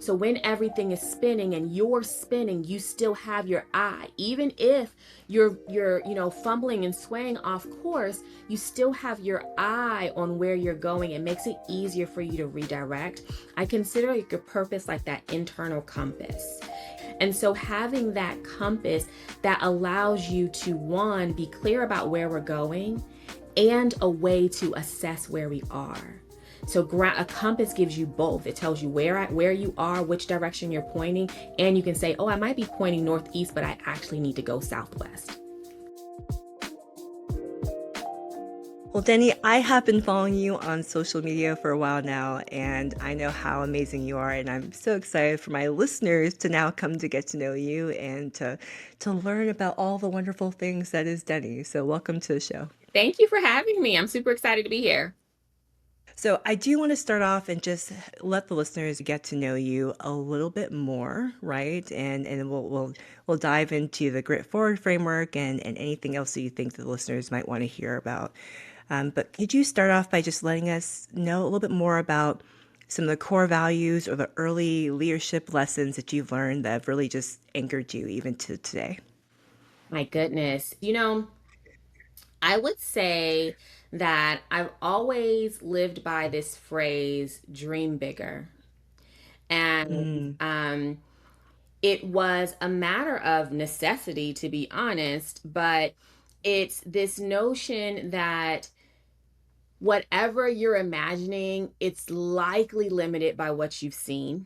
So when everything is spinning and you're spinning, you still have your eye. Even if you're fumbling and swaying off course, you still have your eye on where you're going. It makes it easier for you to redirect. I consider your purpose like that internal compass. And so having that compass that allows you to, one, be clear about where we're going and a way to assess where we are. So a compass gives you both. It tells you where you are, which direction you're pointing, and you can say, oh, I might be pointing northeast, but I actually need to go southwest. Well, Denny, I have been following you on social media for a while now, and I know how amazing you are, and I'm so excited for my listeners to now come to get to know you and to learn about all the wonderful things that is Denny. So welcome to the show. Thank you for having me. I'm super excited to be here. So I do want to start off and just let the listeners get to know you a little bit more, right? And we'll dive into the Grit Forward framework and anything else that you think the listeners might want to hear about. But could you start off by just letting us know a little bit more about some of the core values or the early leadership lessons that you've learned that have really just anchored you even to today? My goodness. I would say that I've always lived by this phrase, dream bigger. And Mm, it was a matter of necessity, to be honest, but it's this notion that whatever you're imagining, it's likely limited by what you've seen.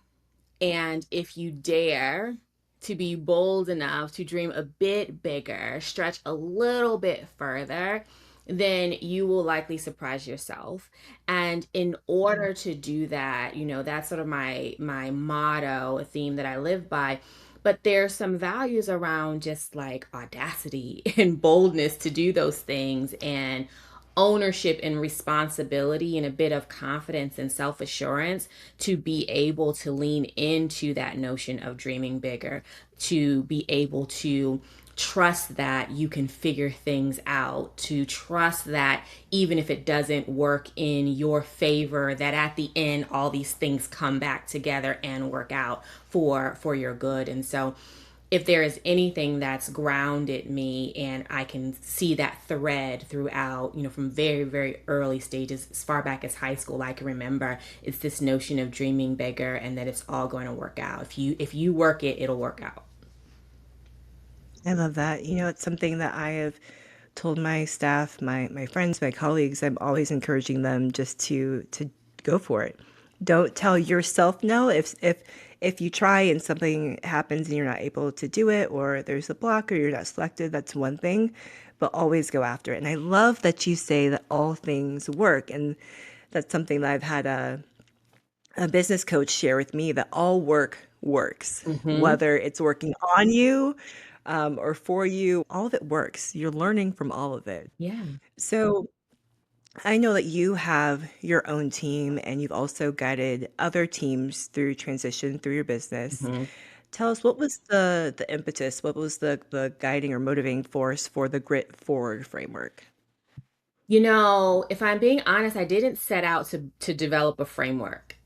And if you dare to be bold enough to dream a bit bigger, stretch a little bit further, then you will likely surprise yourself. And in order to do that, that's sort of my motto, a theme that I live by. But there's some values around just like audacity and boldness to do those things, and ownership and responsibility and a bit of confidence and self-assurance to be able to lean into that notion of dreaming bigger, to be able to trust that you can figure things out, to trust that even if it doesn't work in your favor, that at the end all these things come back together and work out for your good. And so if there is anything that's grounded me, and I can see that thread throughout, from very, very early stages, as far back as high school, I can remember, it's this notion of dreaming bigger and that it's all going to work out. If you work it, it'll work out. I love that. It's something that I have told my staff, my friends, my colleagues. I'm always encouraging them just to go for it. Don't tell yourself no. If you try and something happens and you're not able to do it, or there's a block or you're not selected, that's one thing, but always go after it. And I love that you say that all things work. And that's something that I've had a business coach share with me, that all work works, Hmm. whether it's working on you or for you, all of it works. You're learning from all of it. Yeah. So I know that you have your own team and you've also guided other teams through transition through your business. Hmm. Tell us, what was the impetus? What was the guiding or motivating force for the Grit Forward framework? If I'm being honest, I didn't set out to develop a framework.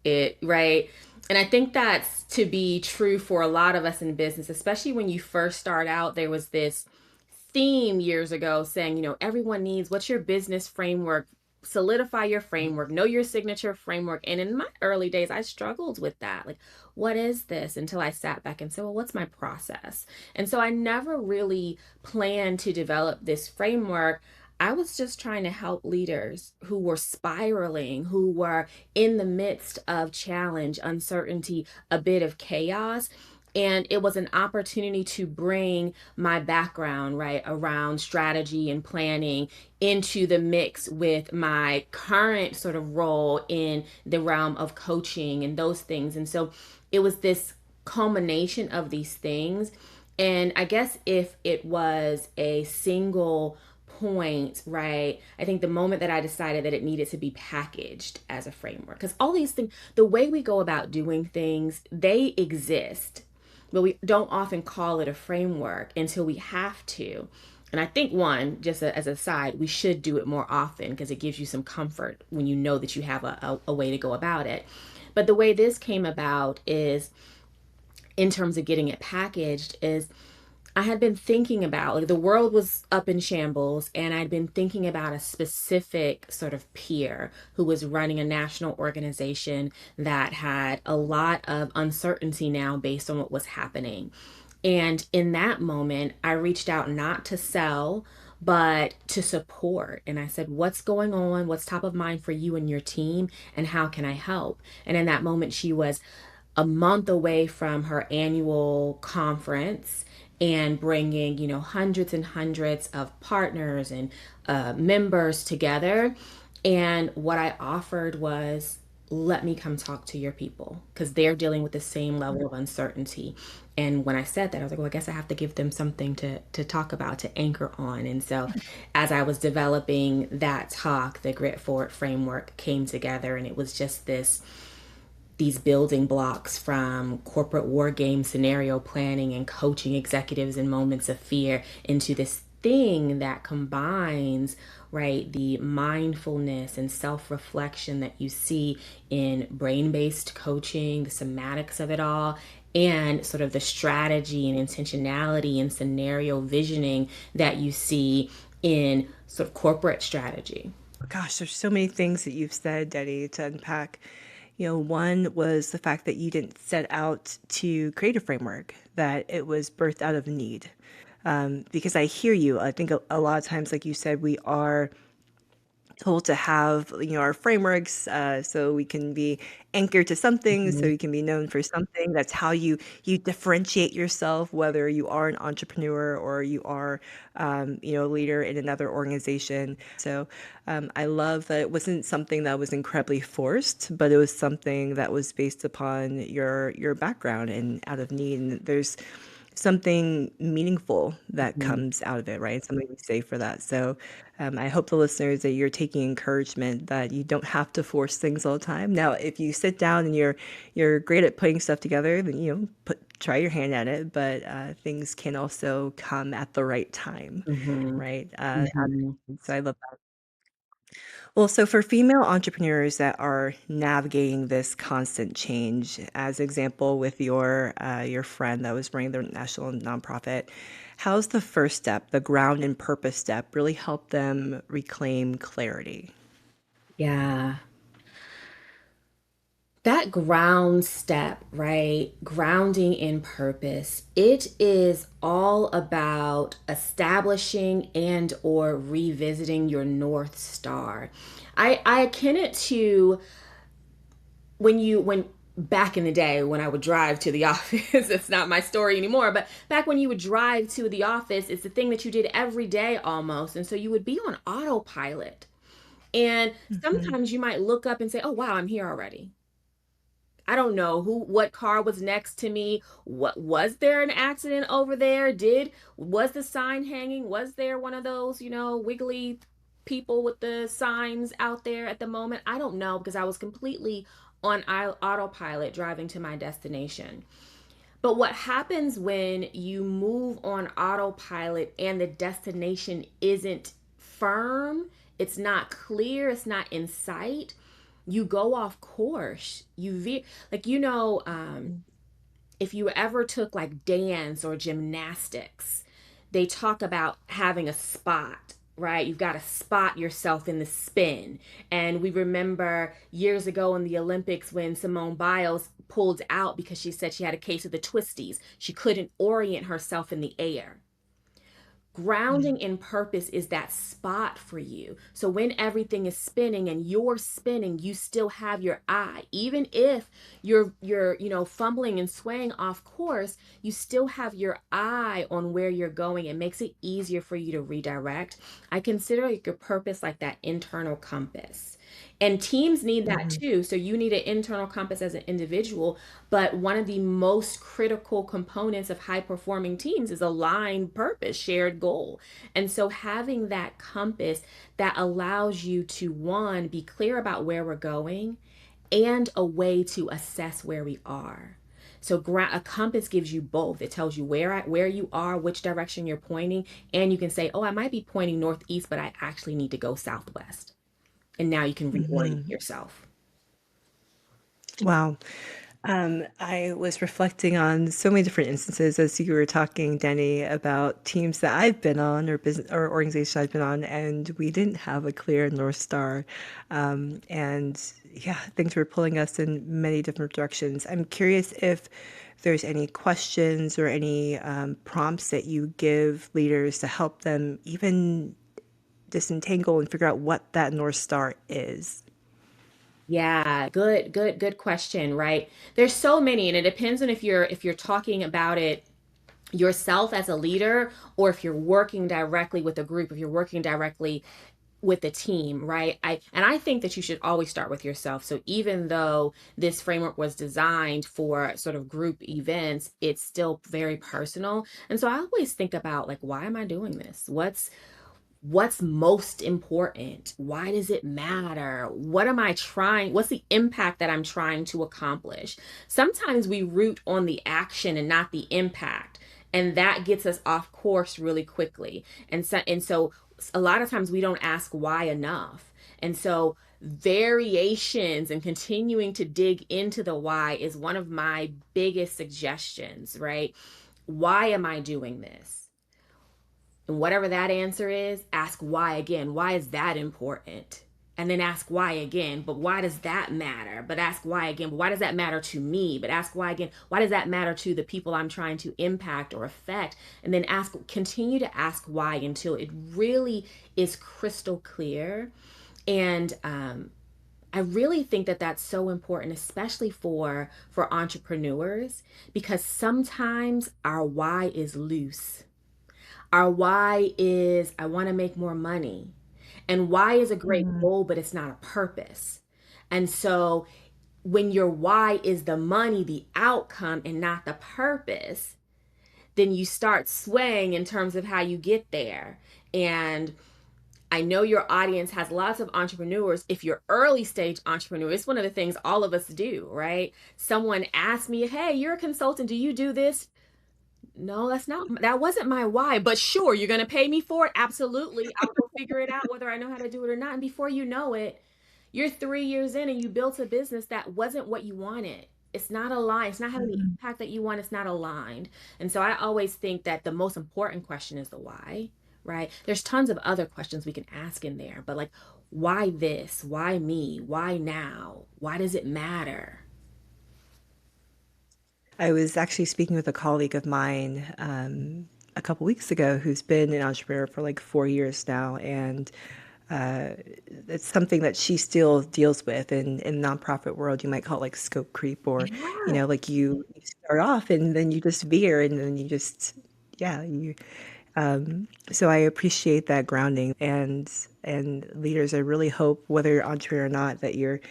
Right? And I think that's to be true for a lot of us in business, especially when you first start out. There was this theme years ago saying, everyone needs, what's your business framework? Solidify your framework, know your signature framework. And in my early days, I struggled with that. Like, what is this? Until I sat back and said, well, what's my process? And so I never really planned to develop this framework. I was just trying to help leaders who were spiraling, who were in the midst of challenge, uncertainty, a bit of chaos. And it was an opportunity to bring my background, right, around strategy and planning into the mix with my current sort of role in the realm of coaching and those things. And so it was this culmination of these things. And I guess if it was a single point, right, I think the moment that I decided that it needed to be packaged as a framework, because all these things, the way we go about doing things, they exist, but we don't often call it a framework until we have to. And I think, one, just as a side, we should do it more often because it gives you some comfort when you know that you have a way to go about it. But the way this came about is, in terms of getting it packaged, is I had been thinking about, like, the world was up in shambles, and I'd been thinking about a specific sort of peer who was running a national organization that had a lot of uncertainty now based on what was happening. And in that moment, I reached out not to sell, but to support. And I said, what's going on? What's top of mind for you and your team? And how can I help? And in that moment, she was a month away from her annual conference and bringing, hundreds and hundreds of partners and members together. And what I offered was, let me come talk to your people because they're dealing with the same level of uncertainty. And when I said that, I was like, well, I guess I have to give them something to talk about, to anchor on. And so as I was developing that talk, the Grit Forward framework came together, and it was just these building blocks from corporate war game scenario planning and coaching executives in moments of fear into this thing that combines, right, the mindfulness and self-reflection that you see in brain-based coaching, the somatics of it all, and sort of the strategy and intentionality and scenario visioning that you see in sort of corporate strategy. Gosh, there's so many things that you've said, Daddy, to unpack. One was the fact that you didn't set out to create a framework, that it was birthed out of need. Because I hear you. I think a lot of times, like you said, we are told to have our frameworks, so we can be anchored to something, so Mhm. you can be known for something. That's how you differentiate yourself, whether you are an entrepreneur or you are a leader in another organization. So I love that it wasn't something that was incredibly forced, but it was something that was based upon your background and out of need. And there's something meaningful that Mhm. comes out of it, right? Something to say for that. So I hope the listeners that you're taking encouragement that you don't have to force things all the time. Now, if you sit down and you're great at putting stuff together, then try your hand at it. But things can also come at the right time, Mhm. right? Mhm. So I love that. Well, so for female entrepreneurs that are navigating this constant change, as example with your friend that was running the national nonprofit, how's the first step, the ground and purpose step, really help them reclaim clarity? Yeah. That ground step, right? Grounding in purpose. It is all about establishing and or revisiting your North Star. I akin it to when back in the day when I would drive to the office. It's not my story anymore, but back when you would drive to the office, it's the thing that you did every day almost. And so you would be on autopilot. And Mhm. sometimes you might look up and say, "Oh wow, I'm here already." I don't know what car was next to me. What was there an accident over there? Was the sign hanging? Was there one of those, wiggly people with the signs out there at the moment? I don't know because I was completely on autopilot driving to my destination. But what happens when you move on autopilot and the destination isn't firm, it's not clear, it's not in sight, you go off course. Like, if you ever took like dance or gymnastics, they talk about having a spot, right? You've got to spot yourself in the spin. And we remember years ago in the Olympics when Simone Biles pulled out because she said she had a case of the twisties. She couldn't orient herself in the air. Grounding in purpose is that spot for you. So when everything is spinning and you're spinning, you still have your eye. Even if you're fumbling and swaying off course, you still have your eye on where you're going. It makes it easier for you to redirect. I consider your purpose like that internal compass. And teams need that Mhm. too. So you need an internal compass as an individual, but one of the most critical components of high performing teams is aligned purpose, shared goal. And so having that compass that allows you to, one, be clear about where we're going and a way to assess where we are. So a compass gives you both. It tells you where you are, which direction you're pointing, and you can say, "Oh, I might be pointing northeast, but I actually need to go southwest." And now you can reorient Mhm. yourself. Wow. I was reflecting on so many different instances as you were talking, Denny, about teams that I've been on or business or organizations I've been on, and we didn't have a clear North Star. And yeah, things were pulling us in many different directions. I'm curious if there's any questions or any prompts that you give leaders to help them even disentangle and figure out what that North Star is. Yeah, good question, right? There's so many, and it depends on if you're talking about it yourself as a leader or if you're working directly with a group, if you're working directly with the team, right? I think that you should always start with yourself. So even though this framework was designed for sort of group events, it's still very personal. And so I always think about like, why am I doing this? What's most important? Why does it matter? What am I trying? What's the impact that I'm trying to accomplish? Sometimes we root on the action and not the impact, and that gets us off course really quickly. And so a lot of times we don't ask why enough. And so variations and continuing to dig into the why is one of my biggest suggestions, right? Why am I doing this? And whatever that answer is, ask why again. Why is that important? And then ask why again. But why does that matter? But ask why again. But why does that matter to me? But ask why again. Why does that matter to the people I'm trying to impact or affect? And then continue to ask why until it really is crystal clear. And I really think that that's so important, especially for entrepreneurs, because sometimes our why is loose. Our why is I want to make more money. And why is a great Mm, goal, but it's not a purpose. And so when your why is the money, the outcome, and not the purpose, then you start swaying in terms of how you get there. And I know your audience has lots of entrepreneurs. If you're early stage entrepreneur, it's one of the things all of us do, right? Someone asked me, "Hey, you're a consultant. Do you do this?" No, that wasn't my why, but sure, you're going to pay me for it. Absolutely. I'll go figure it out whether I know how to do it or not. And before you know it, you're 3 years in and you built a business that wasn't what you wanted. It's not aligned. It's not having the mm. impact that you want. It's not aligned. And so I always think that the most important question is the why, right? There's tons of other questions we can ask in there, but like, why this? Why me? Why now? Why does it matter? I was actually speaking with a colleague of mine a couple weeks ago who's been an entrepreneur for like 4 years now, and uh, it's something that she still deals with. In the nonprofit world, you might call it like scope creep, or Yeah. like you start off and then you just veer, and then you just yeah you. So I appreciate that grounding, and leaders, I really hope whether you're entrepreneur or not that you're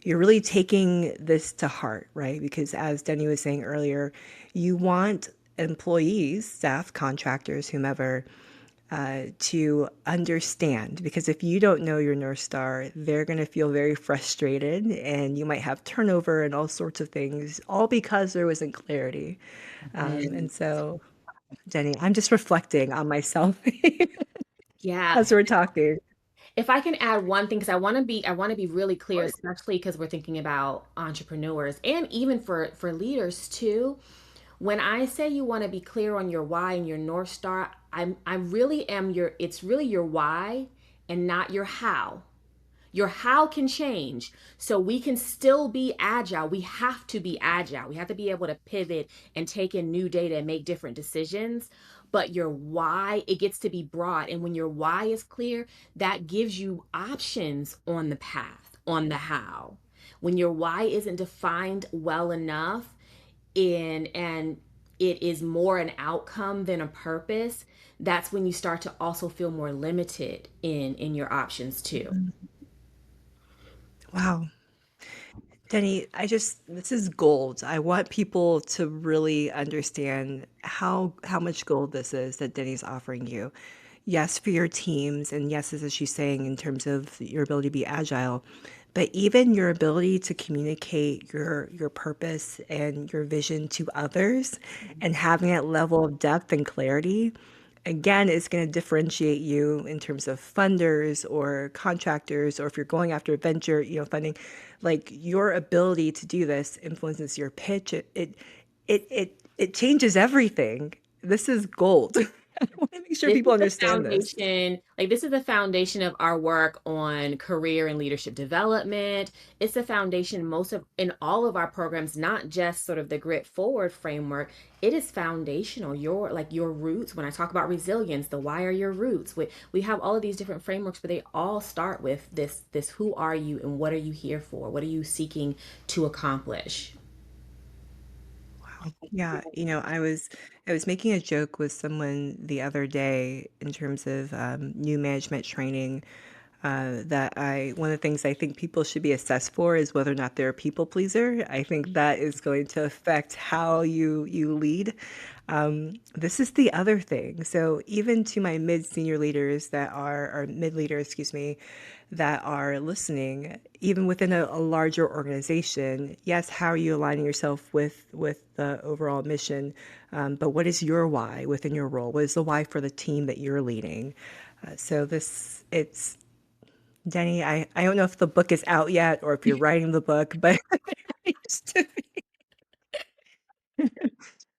really taking this to heart, right? Because as Denny was saying earlier, you want employees, staff, contractors, whomever, to understand. Because if you don't know your North Star, they're going to feel very frustrated, and you might have turnover and all sorts of things, all because there wasn't clarity. And so, Denny, I'm just reflecting on myself Yeah. as we're talking. If I can add one thing, because I want to be really clear, especially because we're thinking about entrepreneurs and even for leaders too. When I say you want to be clear on your why and your North Star, I really am it's really your why and not your how. Your how can change. So we can still be agile. We have to be agile. We have to be able to pivot and take in new data and make different decisions. But your why, it gets to be broad. And when your why is clear, that gives you options on the path, on the how. When your why isn't defined well enough and it is more an outcome than a purpose, that's when you start to also feel more limited in your options too. Wow. Denny, this is gold. I want people to really understand how much gold this is that Denny's offering you. Yes, for your teams, and yes, as she's saying, in terms of your ability to be agile, but even your ability to communicate your purpose and your vision to others, and having that level of depth and clarity. again is going to differentiate you in terms of funders or contractors, or if you're going after venture, funding, like your ability to do this influences your pitch. It changes everything. This is gold. I want to make sure This people is the understand this. foundation, like this is the foundation of our work on career and leadership development. It's the foundation most of in all of our programs, not just sort of the grit forward framework. It is foundational. Your roots, when I talk about resilience, the why are your roots? We have all of these different frameworks, but they all start with this who are you and what are you here for? What are you seeking to accomplish? Wow. Yeah, I was making a joke with someone the other day in terms of new management training, that I one of the things I think people should be assessed for is whether or not they're a people pleaser. I think that is going to affect how you lead. This is the other thing. So even to my mid senior leaders that are, or mid leaders, excuse me, that are listening, even within a larger organization, yes, how are you aligning yourself with the overall mission? But what is your why within your role? What is the why for the team that you're leading? So this, it's Denny. I don't know if the book is out yet or if you're writing the book, but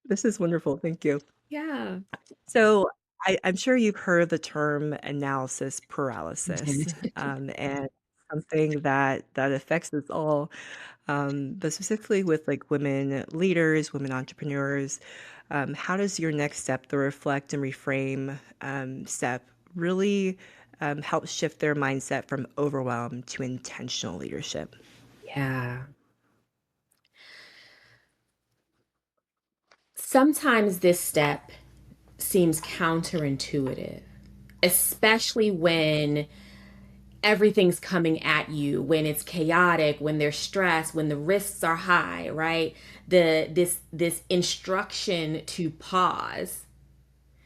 this is wonderful. Thank you. Yeah. So I'm sure you've heard the term analysis paralysis, and something that affects us all, but specifically with like women leaders, women entrepreneurs. How does your next step, the reflect and reframe step, really help shift their mindset from overwhelm to intentional leadership? Yeah. Sometimes this step seems counterintuitive, especially when everything's coming at you, when it's chaotic, when there's stress, when the risks are high, right? This instruction to pause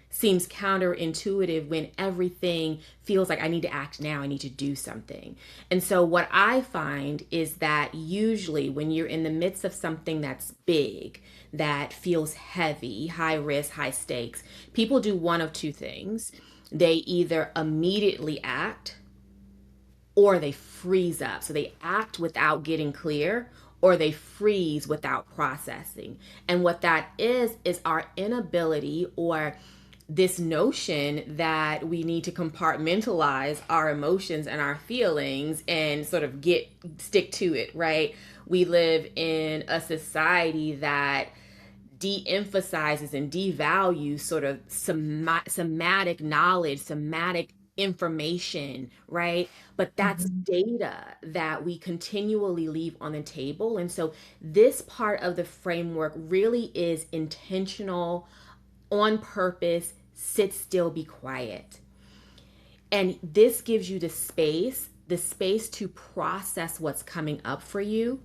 seems counterintuitive when everything feels like I need to act now, I need to do something. And so, what I find is that usually when you're in the midst of something that's big, that feels heavy, high risk, high stakes, people do one of two things. They either immediately act or they freeze up. So they act without getting clear or they freeze without processing. And what that is our inability or this notion that we need to compartmentalize our emotions and our feelings and sort of get stick to it, right? We live in a society that de-emphasizes and devalues sort of somatic knowledge, somatic information, right? But that's Mhm. data that we continually leave on the table. And so this part of the framework really is intentional, on purpose, sit still, be quiet. And this gives you the space to process what's coming up for you,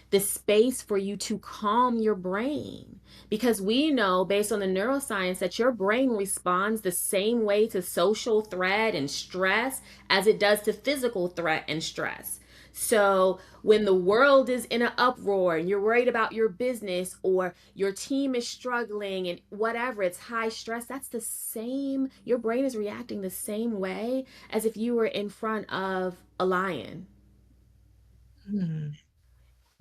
the space for you to calm your brain. Because we know, based on the neuroscience, that your brain responds the same way to social threat and stress as it does to physical threat and stress. So, when the world is in an uproar and you're worried about your business or your team is struggling and whatever, it's high stress, that's the same. Your brain is reacting the same way as if you were in front of a lion. Mm.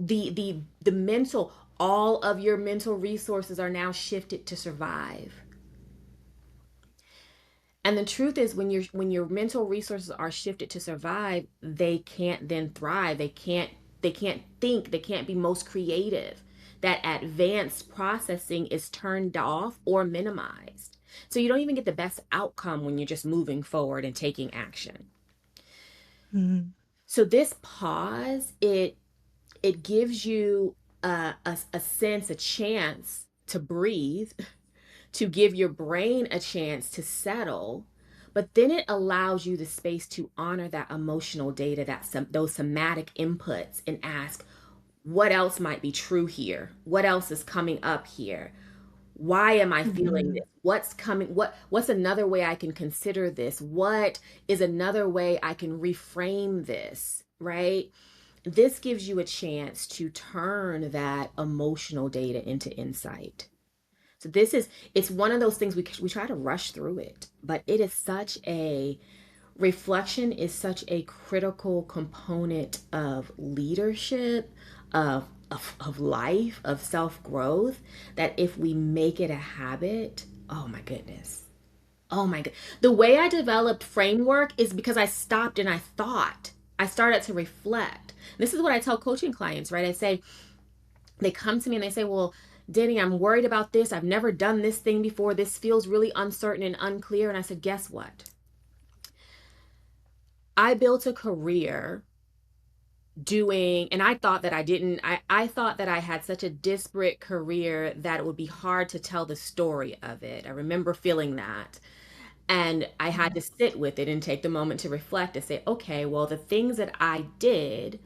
The mental, all of your mental resources are now shifted to survive. And the truth is, when your mental resources are shifted to survive, they can't then thrive. They can't think, they can't be most creative. That advanced processing is turned off or minimized. So you don't even get the best outcome when you're just moving forward and taking action. Mhm. So this pause, it gives you a sense, a chance to breathe, to give your brain a chance to settle. But then it allows you the space to honor that emotional data, those somatic inputs, and ask, what else might be true here? What else is coming up here? Why am I feeling Mhm. this? What's coming? What's another way I can consider this? What is another way I can reframe this? Right? This gives you a chance to turn that emotional data into insight. So it's one of those things we try to rush through it, but it is such a reflection is such a critical component of leadership, of life, of self growth, that if we make it a habit, oh my goodness. Oh my god. The way I developed framework is because I stopped and I thought. I started to reflect. This is what I tell coaching clients, right? I say, they come to me and they say, well, Denny, I'm worried about this. I've never done this thing before. This feels really uncertain and unclear. And I said, guess what? I built a career doing, and I thought that I didn't, I thought that I had such a disparate career that it would be hard to tell the story of it. I remember feeling that. And I had to sit with it and take the moment to reflect and say, okay, well, the things that I did,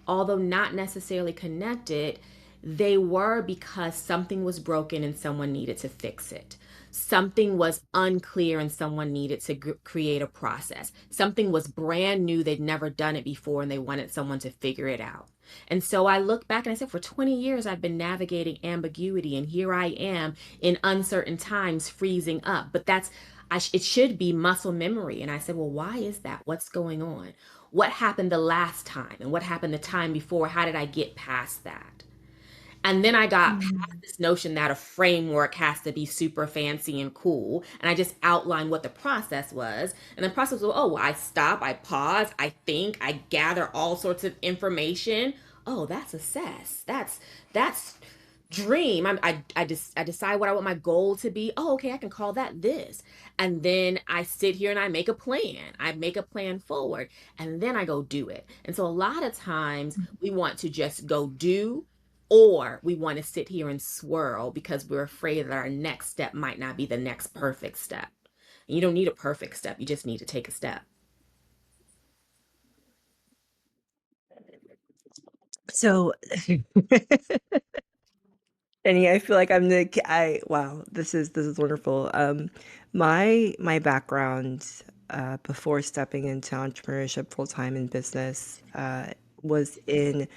although not necessarily connected, they were because something was broken and someone needed to fix it. Something was unclear and someone needed to create a process. Something was brand new, they'd never done it before, and they wanted someone to figure it out. And so I look back and I said, for 20 years, I've been navigating ambiguity, and here I am in uncertain times freezing up. But it should be muscle memory. And I said, well, why is that? What's going on? What happened the last time? And what happened the time before? How did I get past that? And then I got past Mm. this notion that a framework has to be super fancy and cool. And I just outlined what the process was. And the process was, oh, well, I stop, I pause, I think, I gather all sorts of information. Oh, that's assess. That's dream. I decide what I want my goal to be. Oh, okay, I can call that this. And then I sit here and I make a plan. I make a plan forward, and then I go do it. And so a lot of times we want to just go do, or we want to sit here and swirl because we're afraid that our next step might not be the next perfect step. And you don't need a perfect step. You just need to take a step. So, Annie, I feel like I'm the wow, this is wonderful. My background before stepping into entrepreneurship full time in business was in,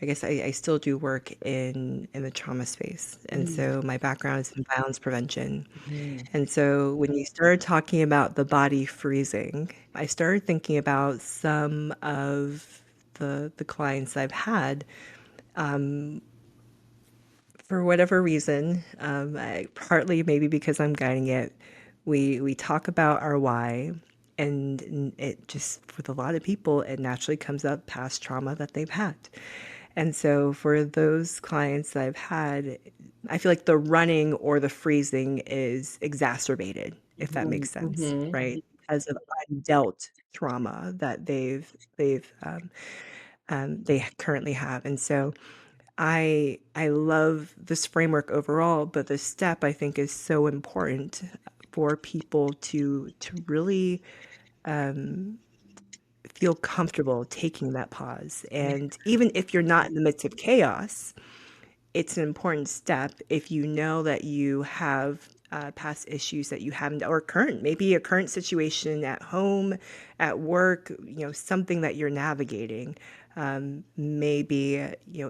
I guess I still do work in the trauma space. And Mm, so my background is in violence prevention. mhm, And so when you started talking about the body freezing, I started thinking about some of the clients I've had. For whatever reason, partly maybe because I'm guiding it, we talk about our why, and it just, with a lot of people, it naturally comes up past trauma that they've had. And so for those clients that I've had, I feel like the running or the freezing is exacerbated, if that mhm, makes sense, mhm. right? Because of undealt trauma that they currently have. And so I love this framework overall, but the step I think is so important for people to really feel comfortable taking that pause. Yeah. And even if you're not in the midst of chaos, it's an important step if you know that you have past issues that you haven't, or current, maybe a current situation at home, at work, something that you're navigating, maybe,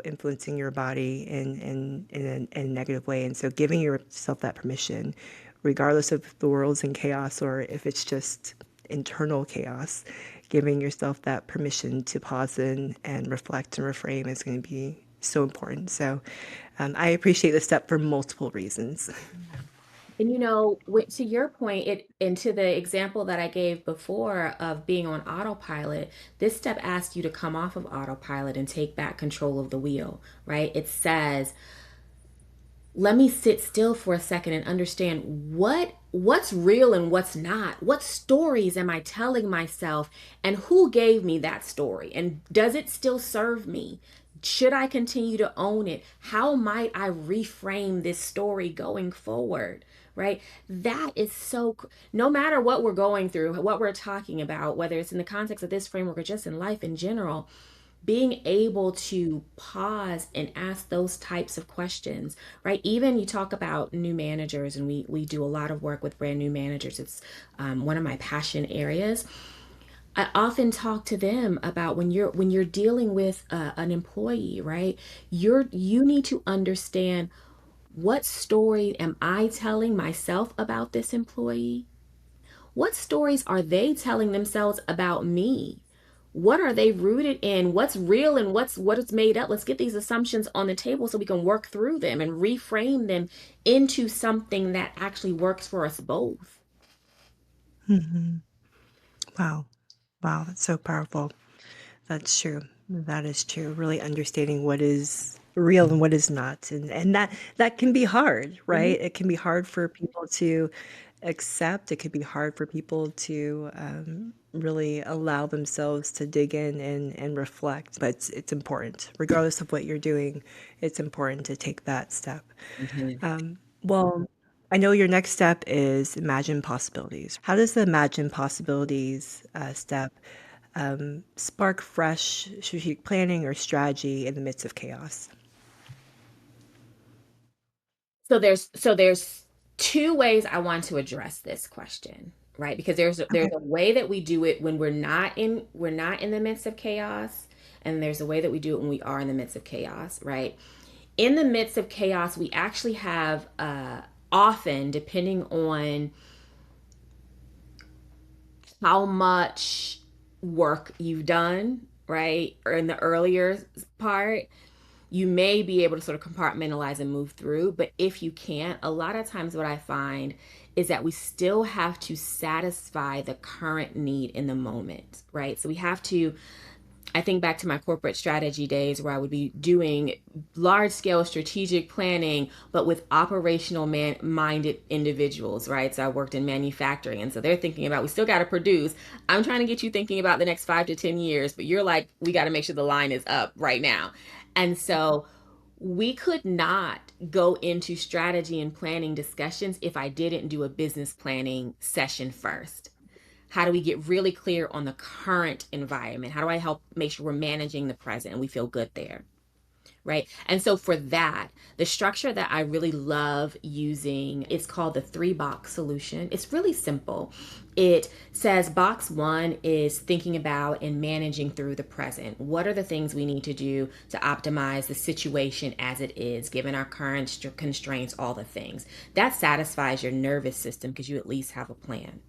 influencing your body in a negative way. And so giving yourself that permission, regardless of the world's in chaos or if it's just internal chaos, giving yourself that permission to pause and reflect and reframe is going to be so important. So I appreciate this step for multiple reasons. And to your point, it and to the example that I gave before of being on autopilot, this step asks you to come off of autopilot and take back control of the wheel, right? It says, let me sit still for a second and understand what's real and what's not. What stories am I telling myself, and who gave me that story, and does it still serve me? Should I continue to own it? How might I reframe this story going forward? Right? That is no matter what we're going through, what we're talking about, whether it's in the context of this framework or just in life in general, being able to pause and ask those types of questions, right? Even you talk about new managers, and we do a lot of work with brand new managers. It's one of my passion areas. I often talk to them about when you're dealing with an employee, right? You need to understand What story am I telling myself about this employee? What stories are they telling themselves about me? What are they rooted in? What's real and what is made up? Let's get these assumptions on the table so we can work through them and reframe them into something that actually works for us both. Mhm. Wow. Wow, that's so powerful. That's true. That is true. Really understanding what is real and what is not. And that can be hard, Mhm. right? It can be hard for people to accept. It could be hard for people to really allow themselves to dig in and reflect. But it's important, regardless of what you're doing, it's important to take that step. Mhm. Well, I know your next step is imagine possibilities. How does the imagine possibilities step spark fresh strategic planning or strategy in the midst of chaos? So there's two ways I want to address this question, right? Because there's Okay. a way that we do it when we're not in the midst of chaos, and there's a way that we do it when we are in the midst of chaos, right? In the midst of chaos, we actually have often, depending on how much work you've done, right? Or in the earlier part, you may be able to sort of compartmentalize and move through. But if you can't, a lot of times what I find is that we still have to satisfy the current need in the moment, right? So we have to, I think back to my corporate strategy days where I would be doing large scale strategic planning, but with operational minded individuals, right? So I worked in manufacturing. And so they're thinking about, we still got to produce. I'm trying to get you thinking about the next 5 to 10 years, but you're like, we got to make sure the line is up right now. And so we could not go into strategy and planning discussions if I didn't do a business planning session first. How do we get really clear on the current environment? How do I help make sure we're managing the present and we feel good there? Right. And so for that, the structure that I really love using, it's called the 3 box solution. It's really simple. It says box one is thinking about and managing through the present. What are the things we need to do to optimize the situation as it is, given our current constraints, all the things? That satisfies your nervous system because you at least have a plan.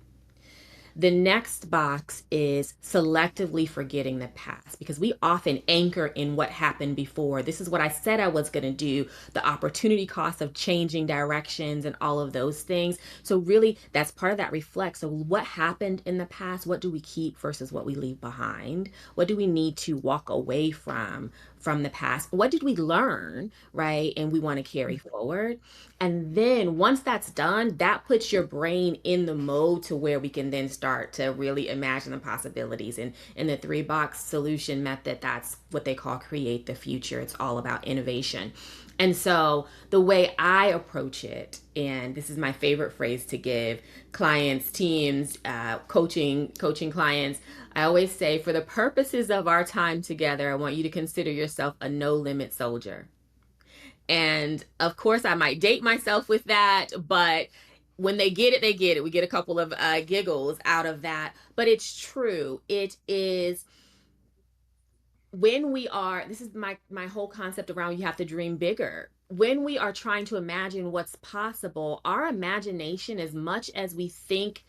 The next box is selectively forgetting the past because we often anchor in what happened before. This is what I said I was going to do, the opportunity cost of changing directions and all of those things. So, really, that's part of that reflect. So, what happened in the past? What do we keep versus what we leave behind? What do we need to walk away from the past? What did we learn, right? And we want to carry forward. And then once that's done, that puts your brain in the mode to where we can then start to really imagine the possibilities. And in the 3 box solution method, that's what they call create the future. It's all about innovation. And so the way I approach it, and this is my favorite phrase to give clients, teams, coaching clients, I always say, for the purposes of our time together, I want you to consider yourself a no limit soldier. And of course, I might date myself with that, but when they get it, they get it. We get a couple of giggles out of that. But it's true. It is when we are, this is my whole concept around you have to dream bigger. When we are trying to imagine what's possible, our imagination, as much as we think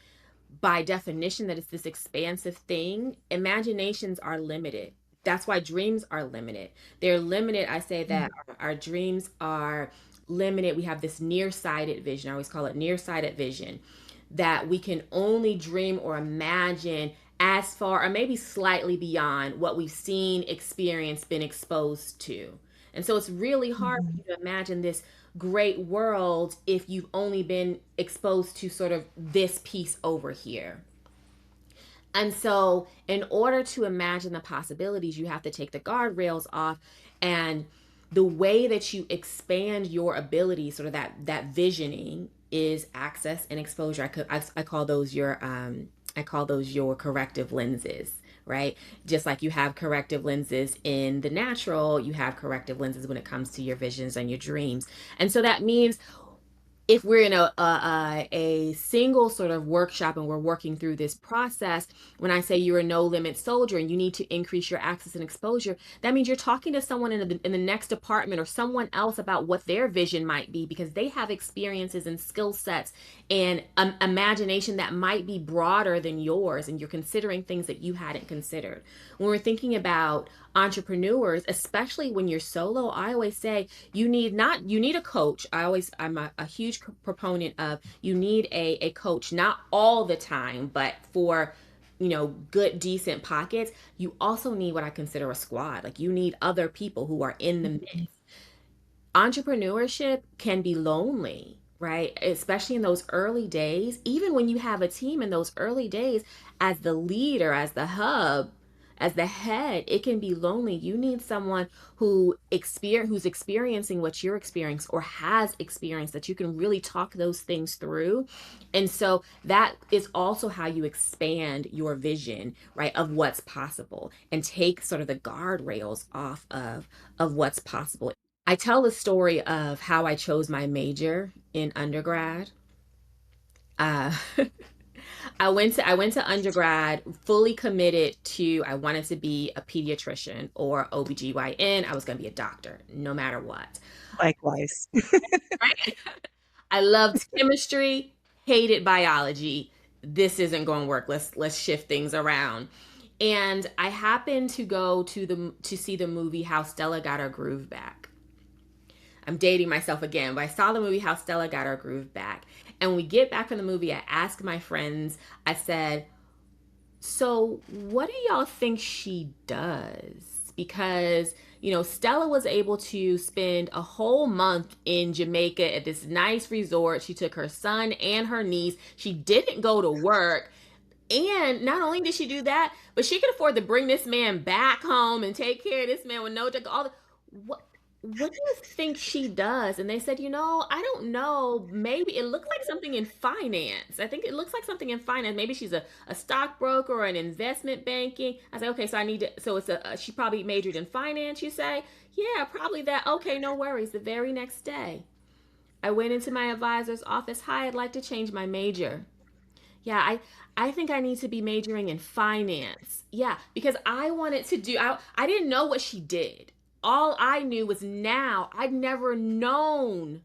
by definition that it's this expansive thing, imaginations are limited. That's why dreams are limited. They're limited. I say that our dreams are limited. We have this nearsighted vision. I always call it nearsighted vision, that we can only dream or imagine as far or maybe slightly beyond what we've seen, experienced, been exposed to. And so it's really hard for Mhm. you to imagine this great world if you've only been exposed to sort of this piece over here. And so, in order to imagine the possibilities, you have to take the guardrails off. And the way that you expand your ability, sort of that visioning, is access and exposure. I call those your corrective lenses, right? Just like you have corrective lenses in the natural, you have corrective lenses when it comes to your visions and your dreams. And so that means if we're in a single sort of workshop and we're working through this process, when I say you're a no limit soldier and you need to increase your access and exposure, that means you're talking to someone in the next department or someone else about what their vision might be, because they have experiences and skill sets and imagination that might be broader than yours, and you're considering things that you hadn't considered. When we're thinking about entrepreneurs, especially when you're solo, I always say you need a coach. I'm a huge proponent of, you need a coach, not all the time, but for good decent pockets. You also need what I consider a squad. Like, you need other people who are in the mix. Entrepreneurship can be lonely, right? Especially in those early days. Even when you have a team in those early days, as the leader, as the hub, as the head, it can be lonely. You need someone who's experiencing what you're experiencing or has experienced, that you can really talk those things through. And so that is also how you expand your vision, right, of what's possible, and take sort of the guardrails off of what's possible. I tell the story of how I chose my major in undergrad. Uh, I went to undergrad fully committed to, I wanted to be a pediatrician or OBGYN. I was going to be a doctor no matter what. Likewise. Right? I loved chemistry, hated biology. This isn't going to work. Let's shift things around. And I happened to go to see the movie How Stella Got Her Groove Back. I'm dating myself again, but I saw the movie How Stella Got Her Groove Back. And when we get back from the movie, I asked my friends, I said, so what do y'all think she does? Because, Stella was able to spend a whole month in Jamaica at this nice resort. She took her son and her niece. She didn't go to work. And not only did she do that, but she could afford to bring this man back home and take care of this man with no job. What what do you think she does? And they said, I don't know. Maybe it looked like something in finance. I think it looks like something in finance. Maybe she's a stockbroker or an investment banking. I said, okay, so I need to, so she probably majored in finance, you say? Yeah, probably that. Okay, no worries. The very next day, I went into my advisor's office. Hi, I'd like to change my major. Yeah, I think I need to be majoring in finance. Yeah, because I wanted to do, I didn't know what she did. All I knew was, now I'd never known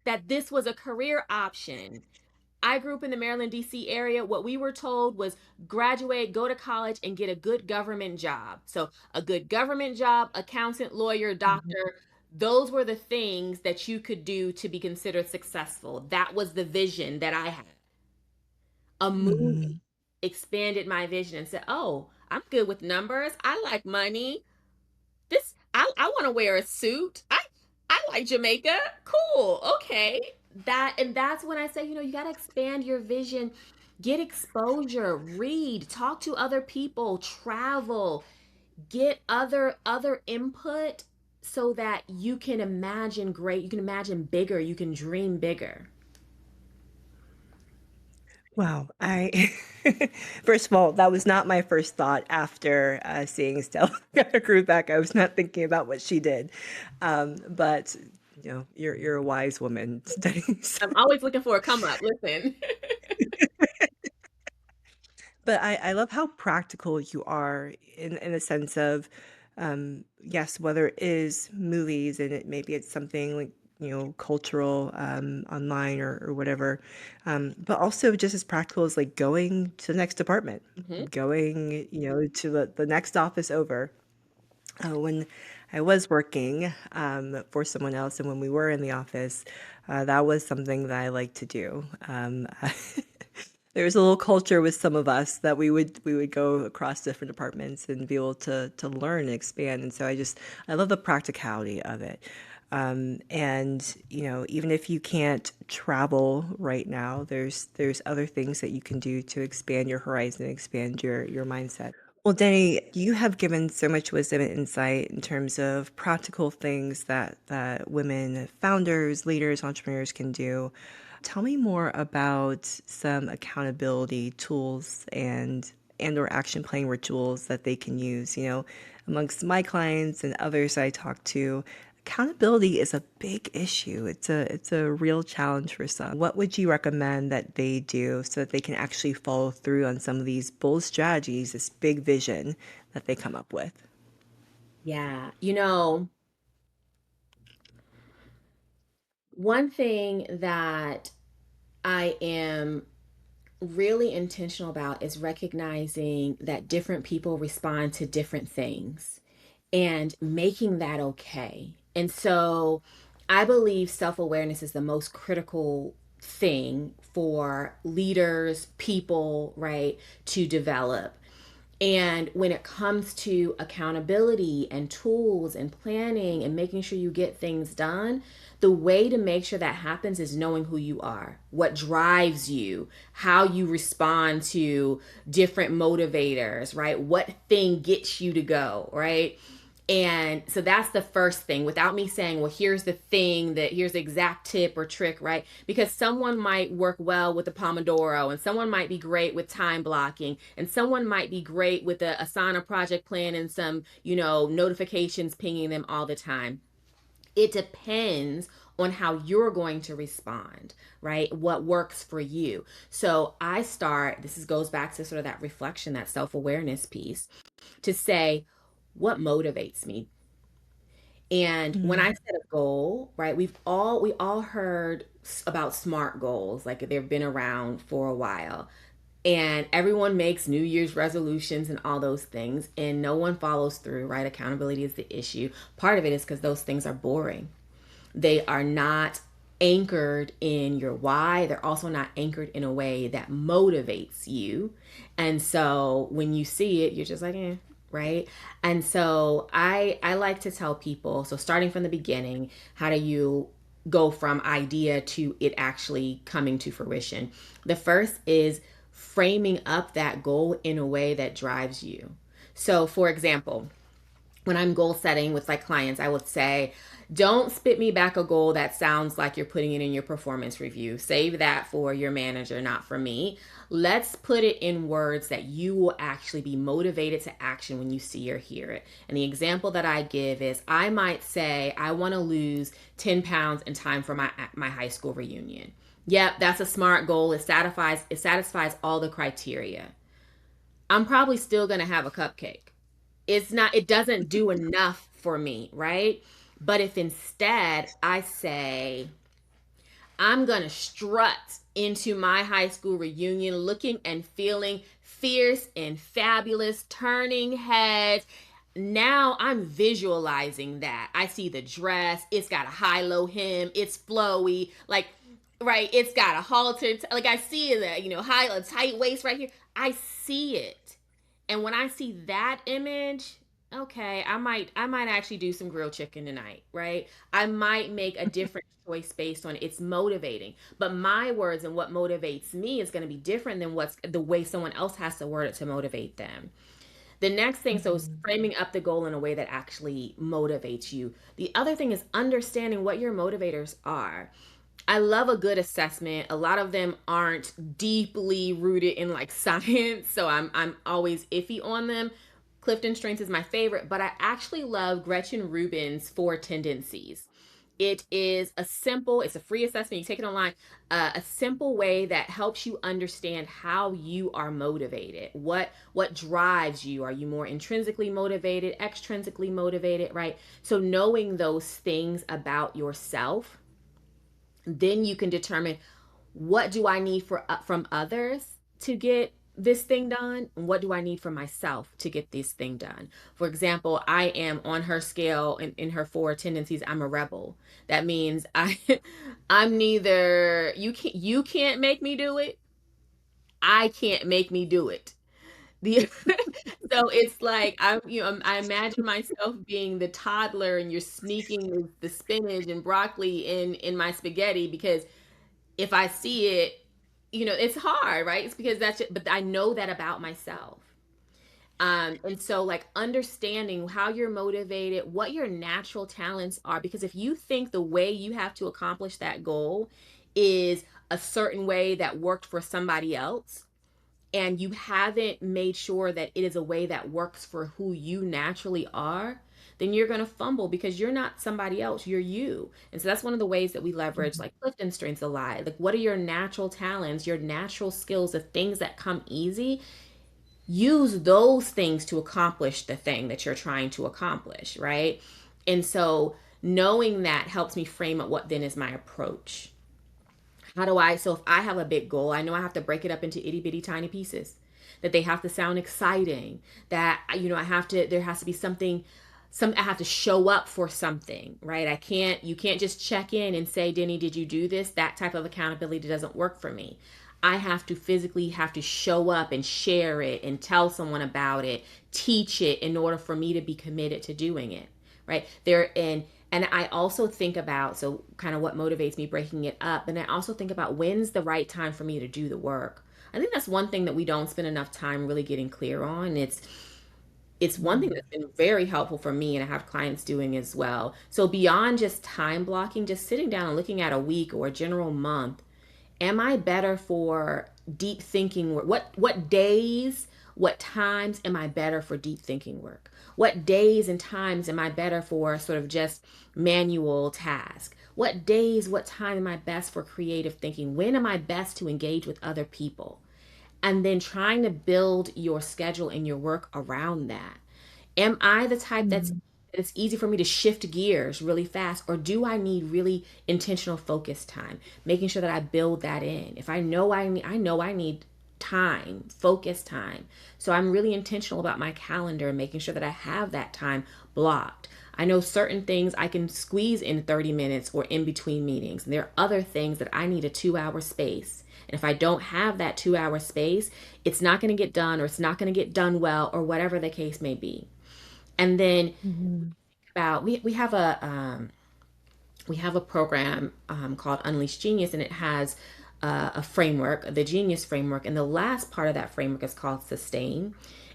that this was a career option. I grew up in the Maryland, D.C. area. What we were told was graduate, go to college, and get a good government job. So, a good government job, accountant, lawyer, doctor, those were the things that you could do to be considered successful. That was the vision that I had. A movie Mhm. expanded my vision and said, "Oh, I'm good with numbers. I like money. I want to wear a suit. I like Jamaica. Cool. Okay." That's when I say, you got to expand your vision, get exposure, read, talk to other people, travel, get other input, so that you can imagine great, you can imagine bigger, you can dream bigger. Wow, I first of all, that was not my first thought after, seeing Stella get her groove back. I was not thinking about what she did. But, you're a wise woman studying I'm always looking for a come up. Listen. But I love how practical you are in the sense of, yes, whether it is movies and maybe it's something like, cultural, online or whatever, but also just as practical as like going to the next department, Mhm. going, to the next office over. When I was working, for someone else, and when we were in the office, that was something that I like to do. There was a little culture with some of us that we would go across different departments and be able to learn and expand. And so I love the practicality of it. And even if you can't travel right now, there's other things that you can do to expand your horizon, expand your mindset. Well, Denny, you have given so much wisdom and insight in terms of practical things that women founders, leaders, entrepreneurs can do. Tell me more about some accountability tools and or action planning rituals that they can use. Amongst my clients and others I talk to, accountability is a big issue. It's a real challenge for some. What would you recommend that they do so that they can actually follow through on some of these bold strategies, this big vision that they come up with? Yeah. One thing that I am really intentional about is recognizing that different people respond to different things and making that okay. And so I believe self awareness is the most critical thing for leaders, people, right, to develop. And when it comes to accountability and tools and planning and making sure you get things done, the way to make sure that happens is knowing who you are, what drives you, how you respond to different motivators, right? What thing gets you to go, right? And so that's the first thing without me saying, well, here's the thing that here's the exact tip or trick, right? Because someone might work well with the Pomodoro and someone might be great with time blocking and someone might be great with the Asana project plan and some, notifications pinging them all the time. It depends on how you're going to respond, right? What works for you. So I start, goes back to sort of that reflection, that self awareness piece to say, what motivates me? And when I Mm. set a goal, right, we all heard about SMART goals, like they've been around for a while. And everyone makes New Year's resolutions and all those things, and no one follows through, right? Accountability is the issue. Part of it is because those things are boring. They are not anchored in your why. They're also not anchored in a way that motivates you. And so when you see it, you're just like, right? And so I like to tell people, so starting from the beginning, how do you go from idea to it actually coming to fruition? The first is framing up that goal in a way that drives you. So for example, when I'm goal setting with my clients, I would say, don't spit me back a goal that sounds like you're putting it in your performance review. Save that for your manager, not for me. Let's put it in words that you will actually be motivated to action when you see or hear it. And the example that I give is I might say, I want to lose 10 pounds in time for my high school reunion. Yep, that's a SMART goal. It satisfies all the criteria. I'm probably still going to have a cupcake. It doesn't do enough for me, right? But if instead I say, I'm going to strut into my high school reunion looking and feeling fierce and fabulous, turning heads. Now I'm visualizing that. I see the dress, it's got a high low hem, it's flowy, like, right, it's got a halter, like I see the, high, a tight waist right here. I see it. And when I see that image, okay, I might actually do some grilled chicken tonight, right? I might make a different choice based on it's motivating. But my words and what motivates me is going to be different than what's the way someone else has to word it to motivate them. The next thing, so is Mhm. framing up the goal in a way that actually motivates you. The other thing is understanding what your motivators are. I love a good assessment. A lot of them aren't deeply rooted in like science, so I'm always iffy on them. Clifton Strengths is my favorite, but I actually love Gretchen Rubin's Four Tendencies. It's a free assessment. You take it online. A simple way that helps you understand how you are motivated. What drives you? Are you more intrinsically motivated, extrinsically motivated, right? So knowing those things about yourself, then you can determine what do I need from others to get this thing done, and what do I need from myself to get this thing done. For example, I am on her scale in her four tendencies. I'm a rebel. That means I'm neither you can't make me do it. I can't make me do it. The so it's like I imagine myself being the toddler and you're sneaking the spinach and broccoli in my spaghetti because if I see it, it's hard, right? It's because that's it, but I know that about myself. And so like understanding how you're motivated, what your natural talents are, because if you think the way you have to accomplish that goal is a certain way that worked for somebody else, and you haven't made sure that it is a way that works for who you naturally are, then you're going to fumble because you're not somebody else, you're you. And so that's one of the ways that we leverage Mhm. like Clifton strengths a lot. Like, what are your natural talents, your natural skills, the things that come easy? Use those things to accomplish the thing that you're trying to accomplish, right? And so knowing that helps me frame up what then is my approach. How do I, so if I have a big goal, I know I have to break it up into itty bitty tiny pieces, that they have to sound exciting, that, I have to, there has to be something, I have to show up for something, right? You can't just check in and say, Denny, did you do this? That type of accountability doesn't work for me. I have to physically have to show up and share it and tell someone about it, teach it in order for me to be committed to doing it, right? And I also think about, so kind of what motivates me breaking it up. And I also think about when's the right time for me to do the work. I think that's one thing that we don't spend enough time really getting clear on. It's one thing Mhm. that's been very helpful for me and I have clients doing as well. So beyond just time blocking, just sitting down and looking at a week or a general month, am I better for deep thinking work? What days, what times am I better for deep thinking work? What days and times am I better for sort of just manual task? What days, what time am I best for creative thinking? When am I best to engage with other people? And then trying to build your schedule and your work around that. Am I the type that's Mhm. it's easy for me to shift gears really fast, or do I need really intentional focus time? Making sure that I build that in. If I know I need time, focus time. So I'm really intentional about my calendar and making sure that I have that time blocked. I know certain things I can squeeze in 30 minutes or in between meetings. And there are other things that I need a 2 hour space. And if I don't have that 2 hour space, it's not going to get done or it's not going to get done well or whatever the case may be. And then Mhm. about we have a program called Unleash Genius, and it has a framework, the Genius framework, and the last part of that framework is called Sustain.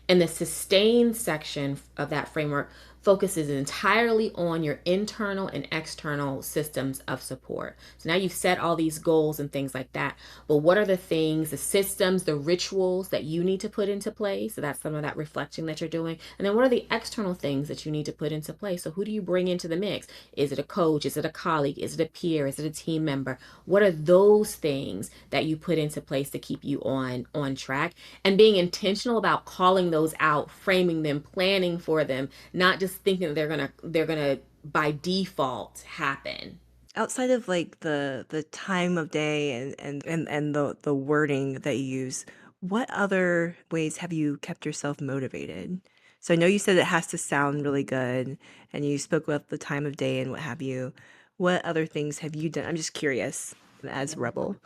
And the Sustain section of that framework focuses entirely on your internal and external systems of support. So now you've set all these goals and things like that, but what are the things, the systems, the rituals that you need to put into place? So that's some of that reflection that you're doing. And then what are the external things that you need to put into place? So who do you bring into the mix? Is it a coach? Is it a colleague? Is it a peer? Is it a team member? What are those things that you put into place to keep you on track? And being intentional about calling those out, framing them, planning for them, not just thinking that they're gonna by default happen. Outside of like the time of day and the wording that you use, what other ways have you kept yourself motivated? So I know you said it has to sound really good, and you spoke about the time of day and what have you. What other things have you done? I'm just curious as Rebel.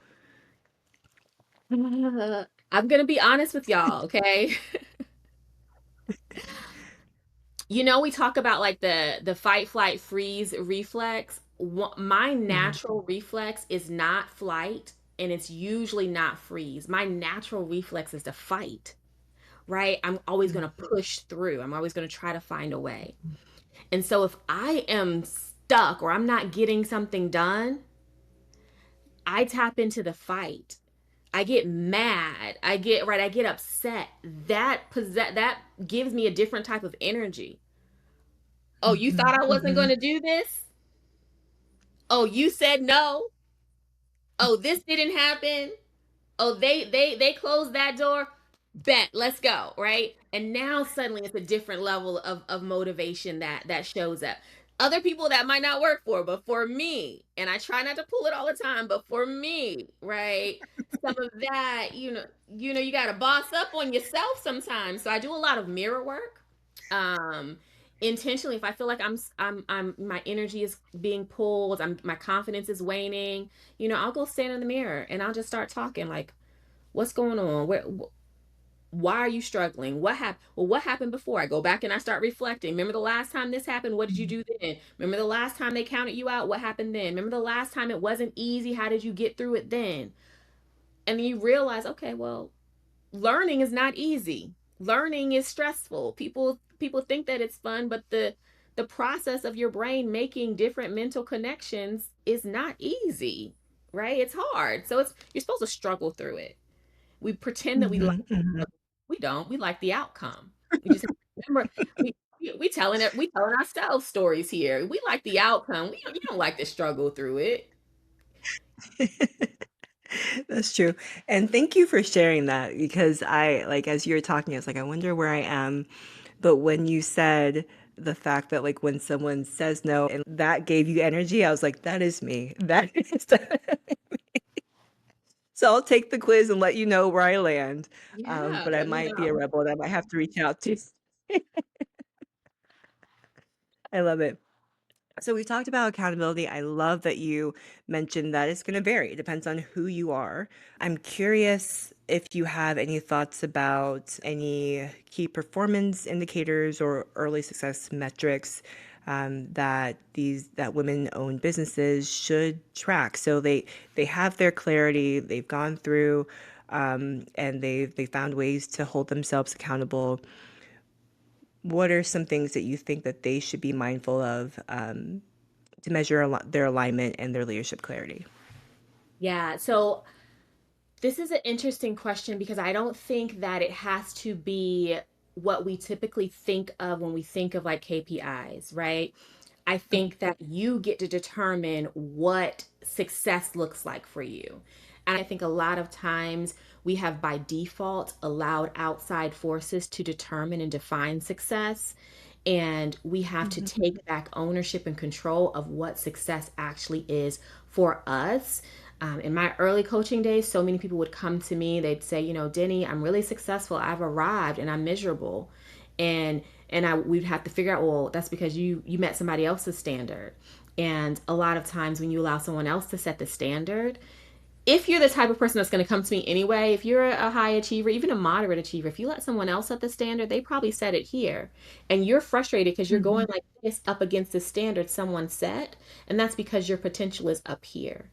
I'm gonna be honest with y'all, okay? We talk about like the fight, flight, freeze reflex. My Mhm. natural reflex is not flight, and it's usually not freeze. My natural reflex is to fight, right? I'm always Mhm. gonna push through. I'm always gonna try to find a way. And so if I am stuck or I'm not getting something done, I tap into the fight. I get mad. I get upset. That gives me a different type of energy. Oh, you thought Mhm. I wasn't going Mhm. to do this? Oh, you said no? Oh, this didn't happen? Oh, they closed that door. Bet, let's go, right? And now suddenly it's a different level of motivation that shows up. Other people that might not work for, but for me, and I try not to pull it all the time, but for me, right? Some of that, you got to boss up on yourself sometimes. So I do a lot of mirror work. Um Intentionally, if I feel like I'm my energy is being pulled, my confidence is waning, I'll go stand in the mirror and I'll just start talking like, what's going on? Why are you struggling? What happened? Well, what happened before? I go back and I start reflecting. Remember the last time this happened? What did you Mhm. do then? Remember the last time they counted you out? What happened then? Remember the last time it wasn't easy? How did you get through it then? And then you realize, okay, well, learning is not easy. Learning is stressful. People think that it's fun, but the process of your brain making different mental connections is not easy, right? It's hard. So it's you're supposed to struggle through it. We pretend that we like Mhm. Mhm. we don't. We like the outcome. We just remember we we telling ourselves stories here. We like the outcome. You don't like to struggle through it. That's true. And thank you for sharing that because I, like, as you were talking, I was like, I wonder where I am. But when you said the fact that, like, when someone says no and that gave you energy, I was like, that is me. That is. So I'll take the quiz and let you know where I land. Yeah, But I let me might be a know. rebel and I might have to reach out to. I love it. So we talked about accountability. I love that you mentioned that it's going to vary. It depends on who you are. I'm curious if you have any thoughts about any key performance indicators or early success metrics that women-owned businesses should track. So they have their clarity. They've gone through and they found ways to hold themselves accountable. What are some things that you think that they should be mindful of to measure their alignment and their leadership clarity? Yeah, so this is an interesting question because I don't think that it has to be what we typically think of when we think of like KPIs, right? I think that you get to determine what success looks like for you. And I think a lot of times we have by default allowed outside forces to determine and define success. And we have to Mhm. take back ownership and control of what success actually is for us. In my early coaching days, so many people would come to me. They'd say, you know, Denny, I'm really successful. I've arrived and I'm miserable. And we'd have to figure out, well, that's because you met somebody else's standard. And a lot of times when you allow someone else to set the standard, if you're the type of person that's going to come to me anyway, if you're a high achiever, even a moderate achiever, if you let someone else set the standard, they probably set it here. And you're frustrated because you're going Mhm. like this up against the standard someone set. And that's because your potential is up here.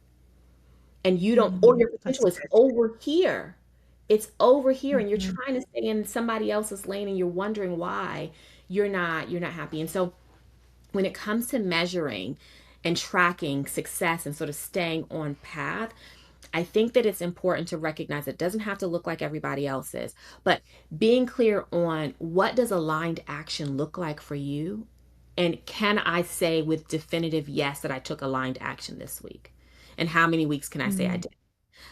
And you don't, or Mhm. your That's potential is good. over here. It's over here and you're Mhm. trying to stay in somebody else's lane and you're wondering why you're not happy. And so when it comes to measuring and tracking success and sort of staying on path, I think that it's important to recognize it doesn't have to look like everybody else's, but being clear on what does aligned action look like for you? And can I say with definitive yes that I took aligned action this week? And how many weeks can I say I Mhm. did?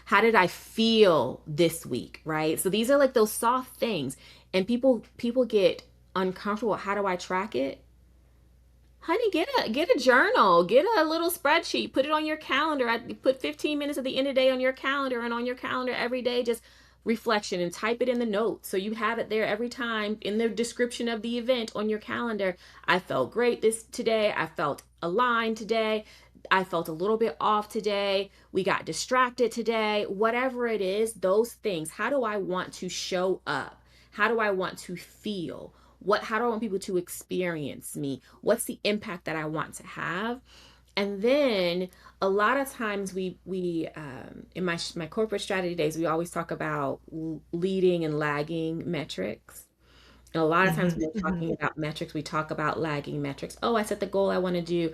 How did I feel this week, right? So these are like those soft things. And people get uncomfortable. How do I track it? Honey, get a journal, get a little spreadsheet, put it on your calendar. I put 15 minutes at the end of the day on your calendar and on your calendar every day, just reflection and type it in the notes. So you have it there every time in the description of the event on your calendar. I felt great this today. I felt aligned today. I felt a little bit off today. We got distracted today. Whatever it is, those things. How do I want to show up? How do I want to feel? How do I want people to experience me? What's the impact that I want to have? And then a lot of times we in my corporate strategy days we always talk about leading and lagging metrics. And a lot of times Mhm. when we're Mhm. talking about metrics, we talk about lagging metrics. Oh, I set the goal, I want to do,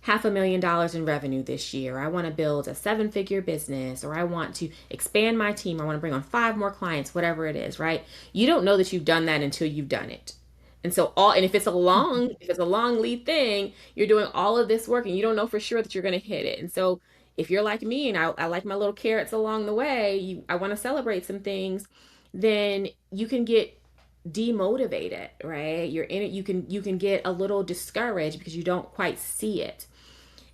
$500,000 in revenue this year. I want to build a 7-figure business, or I want to expand my team. I want to bring on 5 more clients, whatever it is, right? You don't know that you've done that until you've done it. And so and Mhm. if it's a long lead thing, you're doing all of this work and you don't know for sure that you're going to hit it. And so if you're like me and I like my little carrots along the way, I want to celebrate some things, then you can get demotivated, right? You're in it, you can get a little discouraged because you don't quite see it.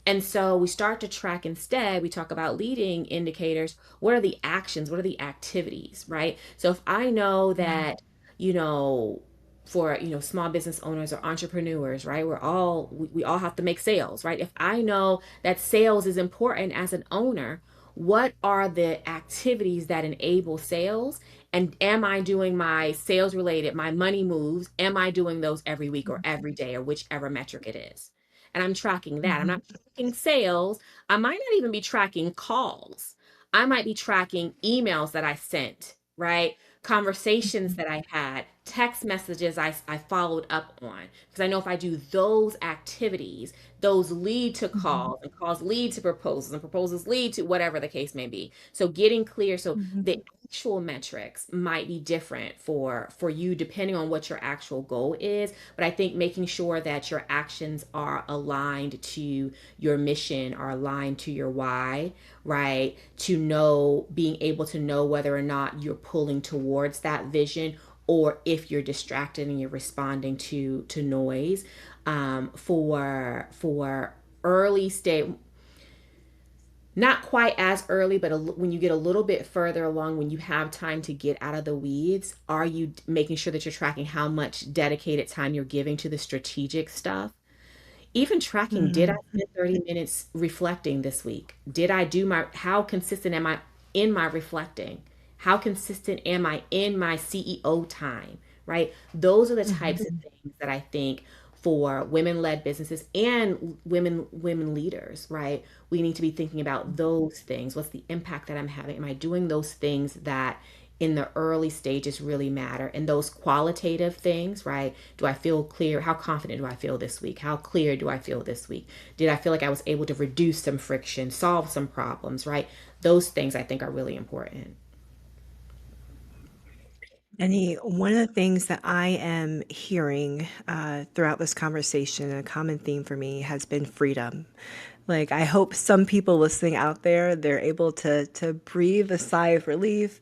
And so we start to track instead. We talk about leading indicators. What are the actions? What are the activities, right? So if I know Mhm. that, you know, for small business owners or entrepreneurs, right? We all have to make sales, right? If I know that sales is important as an owner, what are the activities that enable sales? And am I doing my sales related, my money moves? Am I doing those every week or every day or whichever metric it is? And I'm tracking that. I'm Mhm. not tracking sales. I might not even be tracking calls. I might be tracking emails that I sent, right? Conversations Mhm. that I had, text messages I followed up on. Because I know if I do those activities, those lead to Mhm. calls, and calls lead to proposals, and proposals lead to whatever the case may be. So getting clear, so Mhm. the actual metrics might be different for you depending on what your actual goal is. But I think making sure that your actions are aligned to your mission, are aligned to your why, right? To know, being able to know whether or not you're pulling towards that vision, or if you're distracted and you're responding to noise. For early stage, not quite as early, but when you get a little bit further along, when you have time to get out of the weeds, are you making sure that you're tracking how much dedicated time you're giving to the strategic stuff? Even tracking, did I Mhm. spend 30 minutes reflecting this week? Did I do my, how consistent am I in my reflecting? How consistent am I in my CEO time? Right? Those are the types of Mhm. things that I think for women-led businesses and women leaders, right? We need to be thinking about those things. What's the impact that I'm having? Am I doing those things that in the early stages really matter? And those qualitative things, right? Do I feel clear? How confident do I feel this week? How clear do I feel this week? Did I feel like I was able to reduce some friction, solve some problems, right? Those things I think are really important. One of the things that I am hearing throughout this conversation, a common theme for me has been freedom. Like, I hope some people listening out there, they're able to breathe a sigh of relief,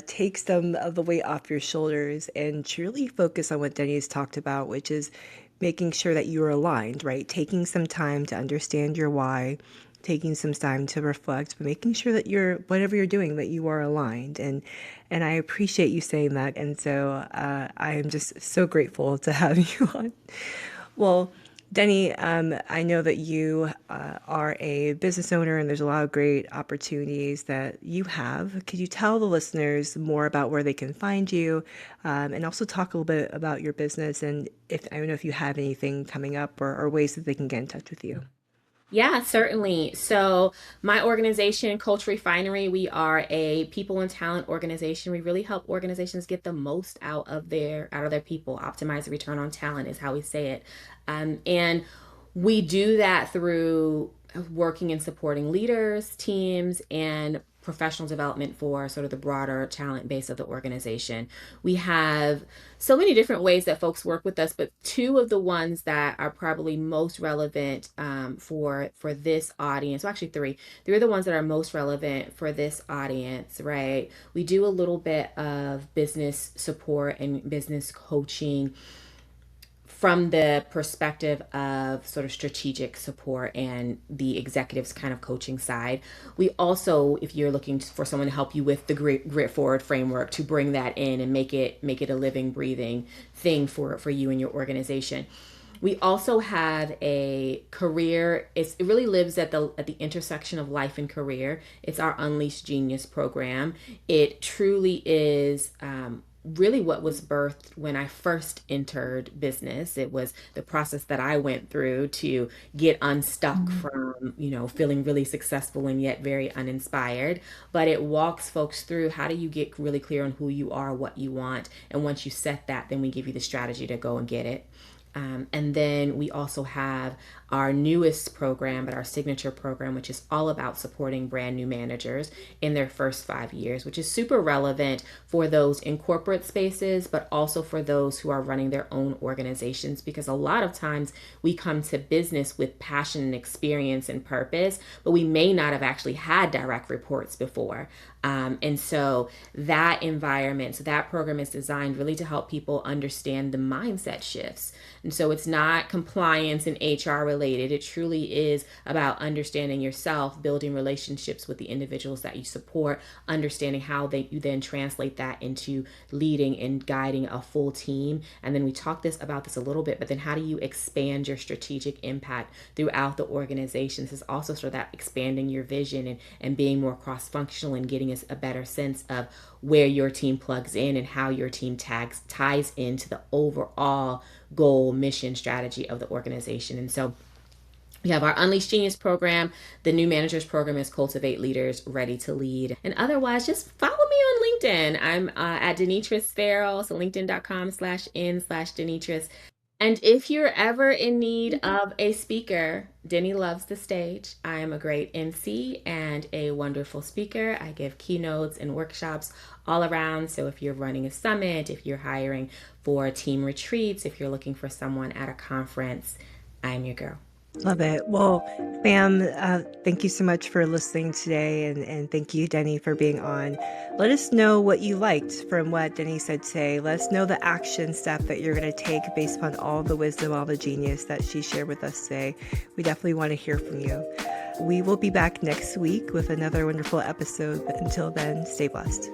take some of the weight off your shoulders, and truly focus on what Denny's talked about, which is making sure that you are aligned, right? Taking some time to understand your why, taking some time to reflect, but making sure that you're whatever you're doing, that you are aligned. And I appreciate you saying that. And so I am just so grateful to have you on. Well, Denny, I know that you are a business owner and there's a lot of great opportunities that you have. Could you tell the listeners more about where they can find you, and also talk a little bit about your business, and if I don't know if you have anything coming up, or ways that they can get in touch with you? Yeah, certainly. So, my organization, Culture Refinery, we are a people and talent organization. We really help organizations get the most out of their people. Optimize the return on talent is how we say it, and we do that through working and supporting leaders, teams, and professional development for sort of the broader talent base of the organization. We have so many different ways that folks work with us, but two of the ones that are probably most relevant for this audience, well, actually three are the ones that are most relevant for this audience, right? We do a little bit of business support and business coaching from the perspective of sort of strategic support and the executives kind of coaching side. We also, if you're looking for someone to help you with the grit forward framework, to bring that in and make it a living, breathing thing for you and your organization. We also have a career. It really lives at the intersection of life and career. It's our Unleash Genius program. It truly is really what was birthed when I first entered business. It was the process that I went through to get unstuck Mhm. from, feeling really successful and yet very uninspired. But it walks folks through how do you get really clear on who you are, what you want. And once you set that, then we give you the strategy to go and get it. And then we also have our newest program, but our signature program, which is all about supporting brand new managers in their first 5 years, which is super relevant for those in corporate spaces, but also for those who are running their own organizations. Because a lot of times we come to business with passion and experience and purpose, but we may not have actually had direct reports before. And so that environment, so that program is designed really to help people understand the mindset shifts. And so it's not compliance and HR related. It truly is about understanding yourself, building relationships with the individuals that you support, understanding how you then translate that into leading and guiding a full team. And then we talked about this a little bit, but then how do you expand your strategic impact throughout the organization? This is also sort of that expanding your vision and being more cross-functional and getting us a better sense of where your team plugs in and how your team ties into the overall goal, mission, strategy of the organization. And so We have our Unleash Genius program. The new managers program is Cultivate Leaders Ready to Lead. And otherwise, just follow me on LinkedIn. I'm at Denitresse Ferrell, so linkedin.com/in/Denitresse. And if you're ever in need of a speaker, Denny loves the stage. I am a great MC and a wonderful speaker. I give keynotes and workshops all around. So if you're running a summit, if you're hiring for team retreats, if you're looking for someone at a conference, I'm your girl. Love it. Well, Bam, thank you so much for listening today. And thank you, Denny, for being on. Let us know what you liked from what Denny said today. Let us know the action step that you're going to take based upon all the wisdom, all the genius that she shared with us today. We definitely want to hear from you. We will be back next week with another wonderful episode. But until then, stay blessed.